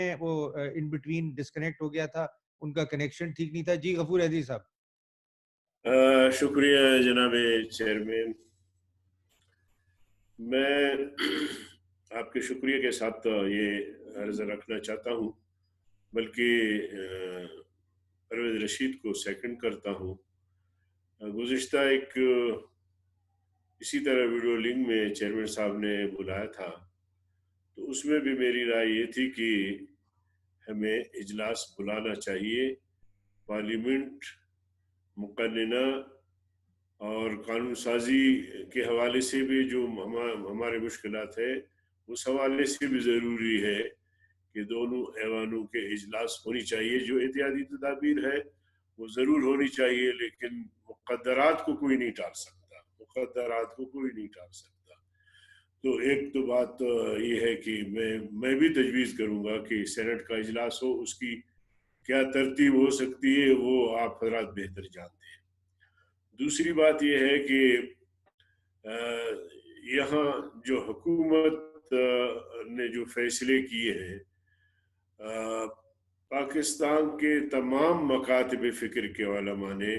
وہ in between disconnect ہو گیا تھا, ان کا کنیکشن ٹھیک نہیں تھا. جی غفور عزیز صاحب. شکریہ جناب چیئرمین. میں آپ کے شکریہ کے ساتھ یہ عرض رکھنا چاہتا ہوں, بلکہ پرویز رشید کو سیکنڈ کرتا ہوں. گزشتہ ایک اسی طرح ویڈیو لنک میں چیئرمین صاحب نے بلایا تھا, تو اس میں بھی میری رائے یہ تھی کہ ہمیں اجلاس بلانا چاہیے. پارلیمنٹ مقننہ اور قانون سازی کے حوالے سے بھی جو ہمارے مشکلات ہے, اس حوالے سے بھی ضروری ہے کہ دونوں ایوانوں کے اجلاس ہونی چاہیے. جو احتیاطی تدابیر ہے وہ ضرور ہونی چاہیے, لیکن مقدرات کو کوئی نہیں ٹال سکتا, مقدرات کو کوئی نہیں ٹال سکتا. تو ایک تو بات یہ ہے کہ میں بھی تجویز کروں گا کہ سینٹ کا اجلاس ہو. اس کی کیا ترتیب ہو سکتی ہے وہ آپ حضرات بہتر جانتے ہیں. دوسری بات یہ ہے کہ یہاں جو حکومت نے جو فیصلے کیے ہیں, پاکستان کے تمام مکاتب فکر کے علماء نے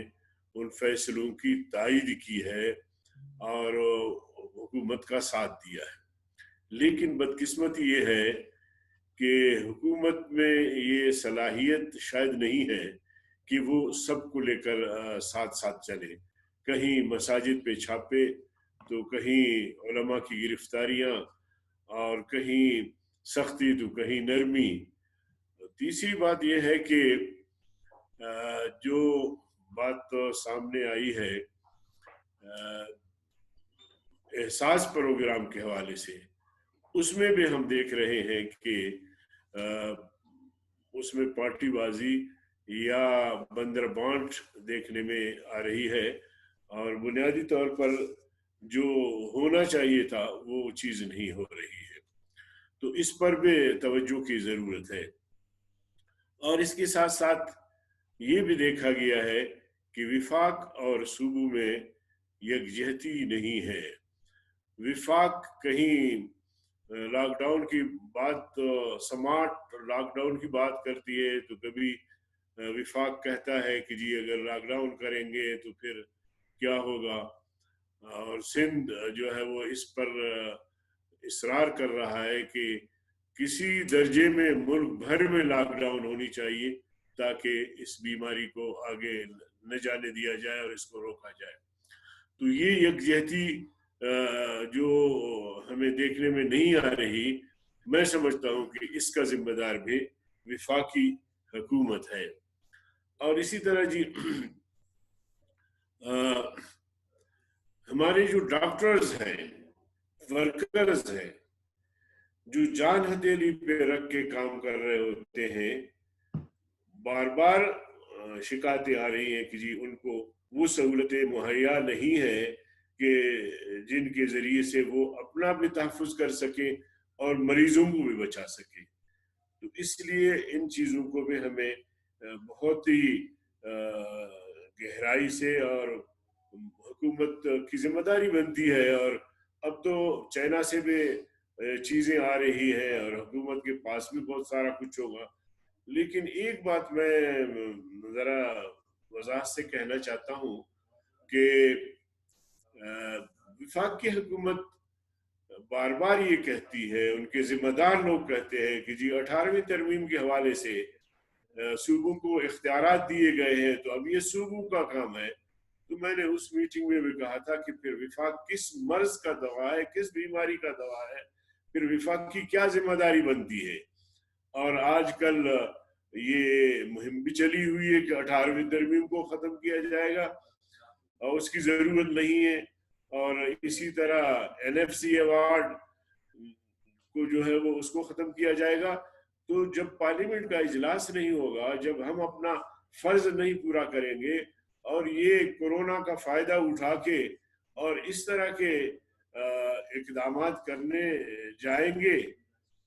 ان فیصلوں کی تائید کی ہے اور حکومت کا ساتھ دیا ہے. لیکن بدقسمتی یہ ہے کہ حکومت میں یہ صلاحیت شاید نہیں ہے کہ وہ سب کو لے کر ساتھ ساتھ چلے. کہیں مساجد پہ چھاپے تو کہیں علماء کی گرفتاریاں, اور کہیں سختی تو کہیں نرمی. تیسری بات یہ ہے کہ جو بات سامنے آئی ہے احساس پروگرام کے حوالے سے, اس میں بھی ہم دیکھ رہے ہیں کہ اس میں پارٹی بازی یا بندر بانٹ دیکھنے میں آ رہی ہے, اور بنیادی طور پر جو ہونا چاہیے تھا وہ چیز نہیں ہو رہی ہے. تو اس پر بھی توجہ کی ضرورت ہے. اور اس کے ساتھ ساتھ یہ بھی دیکھا گیا ہے کہ وفاق اور صوبوں میں یکجہتی نہیں ہے. وفاق کہیں لاک ڈاؤن کی بات, سمارٹ لاک ڈاؤن کی بات کرتی ہے, تو کبھی وفاق کہتا ہے کہ جی اگر لاک ڈاؤن کریں گے تو پھر کیا ہوگا, اور سندھ جو ہے وہ اس پر اصرار کر رہا ہے کہ کسی درجے میں ملک بھر میں لاک ڈاؤن ہونی چاہیے تاکہ اس بیماری کو آگے نہ جانے دیا جائے اور اس کو روکا جائے. تو یہ یکجہتی جو ہمیں دیکھنے میں نہیں آ رہی, میں سمجھتا ہوں کہ اس کا ذمہ دار بھی وفاقی حکومت ہے. اور اسی طرح جی ہمارے جو ڈاکٹرز ہیں, ورکرز ہیں, جو جان ہتھیلی پہ رکھ کے کام کر رہے ہوتے ہیں, بار بار شکایتیں آ رہی ہیں کہ جی ان کو وہ سہولتیں مہیا نہیں ہیں کہ جن کے ذریعے سے وہ اپنا بھی تحفظ کر سکیں اور مریضوں کو بھی بچا سکیں. تو اس لیے ان چیزوں کو بھی ہمیں بہت ہی گہرائی سے, اور حکومت کی ذمہ داری بنتی ہے. اور اب تو چائنا سے بھی چیزیں آ رہی ہیں اور حکومت کے پاس بھی بہت سارا کچھ ہوگا. لیکن ایک بات میں ذرا وضاحت سے کہنا چاہتا ہوں کہ وفاق کی حکومت بار بار یہ کہتی ہے, ان کے ذمہ دار لوگ کہتے ہیں کہ جی 18ویں ترمیم کے حوالے سے صوبوں کو اختیارات دیے گئے ہیں, تو اب یہ صوبوں کا کام ہے. تو میں نے اس میٹنگ میں بھی کہا تھا کہ پھر وفاق کس مرض کا دوا ہے, کس بیماری کا دوا ہے, پھر وفاق کی کیا ذمہ داری بنتی ہے. اور آج کل یہ مہم بھی چلی ہوئی ہے کہ 18ویں ترمیم کو ختم کیا جائے گا, اور اس کی ضرورت نہیں ہے. اور اسی طرح NFC ایوارڈ کو جو ہے وہ اس کو ختم کیا جائے گا. تو جب پارلیمنٹ کا اجلاس نہیں ہوگا, جب ہم اپنا فرض نہیں پورا کریں گے اور یہ کورونا کا فائدہ اٹھا کے اور اس طرح کے اقدامات کرنے جائیں گے,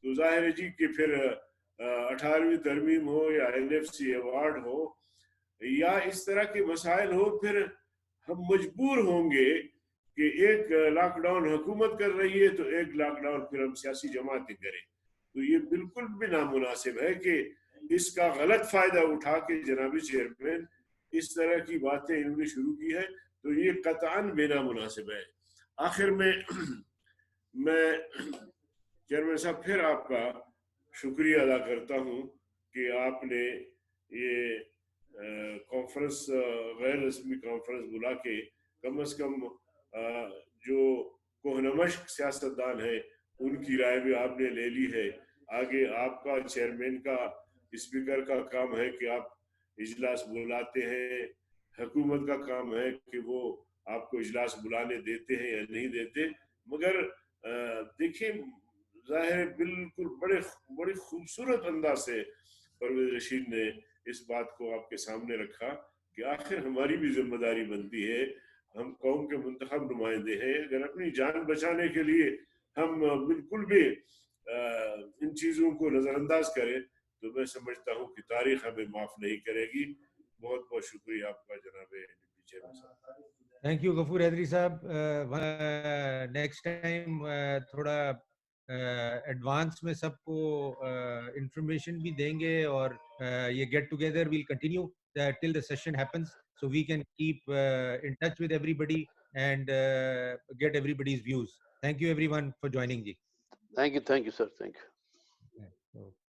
تو ظاہر ہے جی کہ پھر 18ویں ترمیم ہو یا NFC ایوارڈ ہو یا اس طرح کے مسائل ہو, پھر ہم مجبور ہوں گے کہ ایک لاک ڈاؤن حکومت کر رہی ہے تو ایک لاک ڈاؤن پھر ہم سیاسی جماعتیں کریں. تو یہ بالکل بھی نامناسب ہے کہ اس کا غلط فائدہ اٹھا کے جناب چیئرمین اس طرح کی باتیں انہوں نے شروع کی ہے، تو یہ قطعاً بے نامناسب ہے۔ آخر میں چیئرمین صاحب پھر آپ کا شکریہ ادا کرتا ہوں کہ آپ نے یہ کانفرنس، غیر رسمی کانفرنس بلا کے کم از کم جو کوہنمش سیاستدان ہیں ان کی رائے بھی آپ نے لے لی ہے۔ آگے آپ کا چیئرمین کا، اسپیکر کا کام ہے کہ آپ اجلاس بلاتے ہیں، حکومت کا کام ہے کہ وہ آپ کو اجلاس بلانے دیتے ہیں یا نہیں دیتے، مگر دیکھیں ظاہر بالکل بڑے خوبصورت انداز سے پرویز رشید نے اس بات کو آپ کے سامنے رکھا کہ آخر ہماری بھی ذمہ داری بنتی ہے، ہم قوم کے منتخب نمائندے ہیں، اگر اپنی جان بچانے کے لیے ہم بالکل بھی ان چیزوں کو نظر انداز کریں تو میں سمجھتا ہوں کہ تاریخ ہمیں معاف نہیں کرے گی۔ بہت بہت شکریہ آپ کا جناب چیئرمین صاحب۔ تھینک یو غفور حیدری صاحب۔ نیکسٹ ٹائم تھوڑا ایڈوانس میں سب کو انفارمیشن بھی دیں گے، اور یہ get together will continue till the session happens, so we can keep in touch with everybody and get everybody's views. Thank you everyone for joining ji. Thank you sir, thank you. Okay.